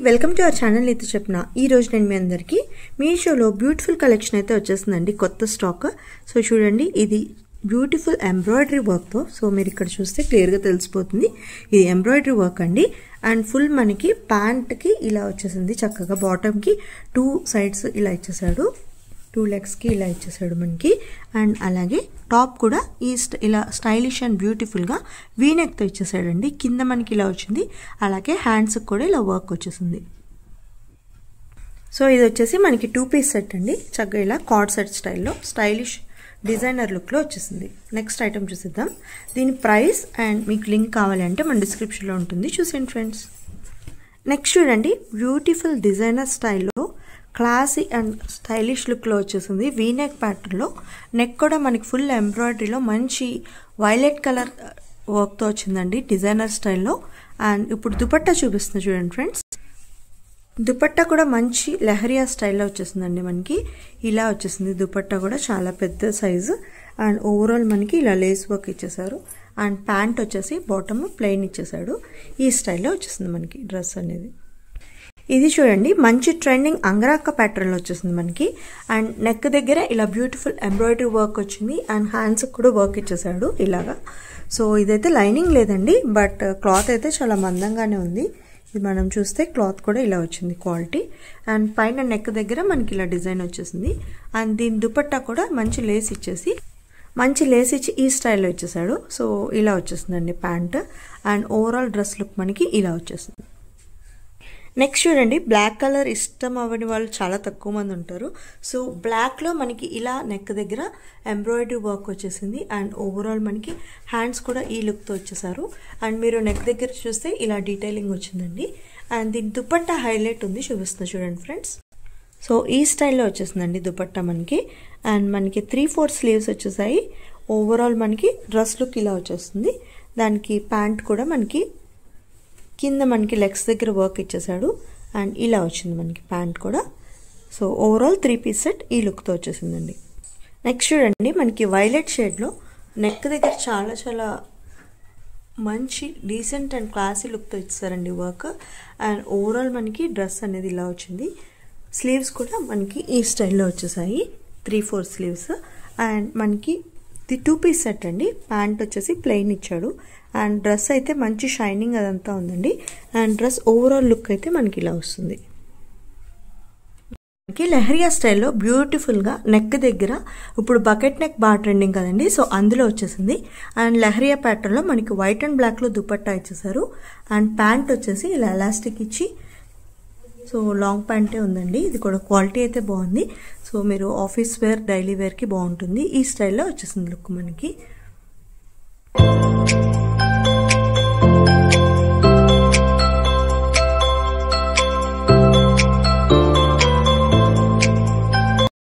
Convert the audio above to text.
Welcome to our channel అయితే చెప్పిన ఈ రోజు నేను మీ అందరికీ మీషోలో బ్యూటిఫుల్ కలెక్షన్ అయితే వచ్చేసిందండి కొత్త స్టాక్. సో చూడండి, ఇది బ్యూటిఫుల్ ఎంబ్రాయిడరీ వర్క్తో. సో మీరు ఇక్కడ చూస్తే క్లియర్గా తెలిసిపోతుంది ఇది ఎంబ్రాయిడరీ వర్క్ అండి. అండ్ ఫుల్ మనకి ప్యాంట్కి ఇలా వచ్చేసింది, చక్కగా బాటమ్కి 2 సైడ్స్ ఇలా ఇచ్చేసాడు, 2 లెగ్స్కి ఇలా ఇచ్చేసాడు మనకి. అండ్ అలాగే టాప్ కూడా ఇలా స్టైలిష్ అండ్ బ్యూటిఫుల్గా వీనెక్తో ఇచ్చేసాడండి. కింద మనకి ఇలా వచ్చింది, అలాగే హ్యాండ్స్కి కూడా ఇలా వర్క్ వచ్చేసింది. సో ఇది వచ్చేసి మనకి 2 పీస్ సెట్ అండి, చక్కగా ఇలా కార్డ్ సెట్ స్టైల్లో స్టైలిష్ డిజైనర్ లుక్లో వచ్చేసింది. నెక్స్ట్ ఐటమ్ చూసిద్దాం. దీని ప్రైస్ అండ్ మీకు లింక్ కావాలంటే మన డిస్క్రిప్షన్లో ఉంటుంది, చూసేయండి ఫ్రెండ్స్. నెక్స్ట్ చూడండి, బ్యూటిఫుల్ డిజైనర్ స్టైల్లో క్లాసీ అండ్ స్టైలిష్ లుక్లో వచ్చేసింది. వీనెక్ ప్యాటర్న్లో, నెక్ కూడా మనకి ఫుల్ ఎంబ్రాయిడరీలో మంచి వైలెట్ కలర్ వర్క్తో వచ్చిందండి డిజైనర్ స్టైల్లో. అండ్ ఇప్పుడు దుపట్టా చూపిస్తుంది చూడండి ఫ్రెండ్స్. దుపట్టా కూడా మంచి లెహరియా స్టైల్లో వచ్చేసిందండి మనకి. ఇలా వచ్చేసింది దుపట్టా కూడా, చాలా పెద్ద సైజు. అండ్ ఓవరాల్ మనకి ఇలా లేస్ వర్క్ ఇచ్చేసారు. అండ్ ప్యాంట్ వచ్చేసి బాటమ్ ప్లెయిన్ ఇచ్చేసాడు. ఈ స్టైల్లో వచ్చేసింది మనకి డ్రెస్ అనేది. ఇది చూడండి, మంచి ట్రెండింగ్ అంగరాక్క ప్యాటర్న్లో వచ్చేసింది మనకి. అండ్ నెక్ దగ్గర ఇలా బ్యూటిఫుల్ ఎంబ్రాయిడరీ వర్క్ వచ్చింది. అండ్ హ్యాండ్స్కి కూడా వర్క్ ఇచ్చేసాడు ఇలాగా. సో ఇదైతే లైనింగ్ లేదండి, బట్ క్లాత్ అయితే చాలా మందంగానే ఉంది. ఇది మనం చూస్తే క్లాత్ కూడా ఇలా వచ్చింది క్వాలిటీ. అండ్ పైన నెక్ దగ్గర మనకి ఇలా డిజైన్ వచ్చేసింది. అండ్ దీని దుపట్టా కూడా మంచి లేస్ ఇచ్చేసి ఈ స్టైల్లో ఇచ్చేసాడు. సో ఇలా వచ్చేసిందండి pant. And overall dress look మనకి ఇలా వచ్చేసింది. నెక్స్ట్ చూడండి, బ్లాక్ కలర్ ఇష్టం అవ్వని వాళ్ళు చాలా తక్కువ మంది ఉంటారు. సో బ్లాక్లో మనకి ఇలా నెక్ దగ్గర ఎంబ్రాయిడరీ వర్క్ వచ్చేసింది. అండ్ ఓవరాల్ మనకి హ్యాండ్స్ కూడా ఈ లుక్తో వచ్చేసారు. అండ్ మీరు నెక్ దగ్గర చూస్తే ఇలా డీటెయిలింగ్ వచ్చిందండి. అండ్ దీని దుపట్టా హైలైట్ ఉంది, చూపిస్తున్నా చూడండి ఫ్రెండ్స్. సో ఈ స్టైల్లో వచ్చేసిందండి దుపట్టా మనకి. అండ్ మనకి 3/4 స్లీవ్స్ వచ్చేసాయి. ఓవరాల్ మనకి డ్రెస్ లుక్ ఇలా వచ్చేస్తుంది. దానికి ప్యాంట్ కూడా మనకి కింద మనకి లెగ్స్ దగ్గర వర్క్ ఇచ్చేసాడు. అండ్ ఇలా వచ్చింది మనకి ప్యాంట్ కూడా. సో ఓవరాల్ 3 పీస్ సెట్ ఈ లుక్తో వచ్చేసిందండి. నెక్స్ట్ చూడండి, మనకి వైలెట్ షేడ్లో నెక్ దగ్గర చాలా చాలా మంచి డీసెంట్ అండ్ క్లాసీ లుక్తో ఇచ్చారండి వర్క్. అండ్ ఓవరాల్ మనకి డ్రెస్ అనేది ఇలా వచ్చింది. స్లీవ్స్ కూడా మనకి ఈ స్టైల్లో వచ్చేసాయి, 3/4 స్లీవ్స్. అండ్ మనకి ఇది 2 పీస్ సెట్ అండి. ప్యాంట్ వచ్చేసి ప్లెయిన్ ఇచ్చాడు. అండ్ డ్రెస్ అయితే మంచి షైనింగ్ అదంతా ఉందండి. అండ్ డ్రెస్ ఓవరాల్ లుక్ అయితే మనకి ఇలా వస్తుంది. మనకి లెహరియా స్టైల్లో బ్యూటిఫుల్గా నెక్ దగ్గర, ఇప్పుడు బకెట్ నెక్ బాగా ట్రెండింగ్ కదండి, సో అందులో వచ్చేసింది. అండ్ లెహరియా ప్యాటర్న్లో మనకి వైట్ అండ్ బ్లాక్లో దుపట్టా ఇచ్చేసారు. అండ్ ప్యాంట్ వచ్చేసి ఇలా ఎలాస్టిక్ ఇచ్చి, సో లాంగ్ ప్యాంటే ఉందండి. ఇది కూడా క్వాలిటీ అయితే బాగుంది. సో మీరు ఆఫీస్ వేర్, డైలీ వేర్కి బాగుంటుంది. ఈ స్టైల్లో వచ్చేసింది లుక్ మనకి.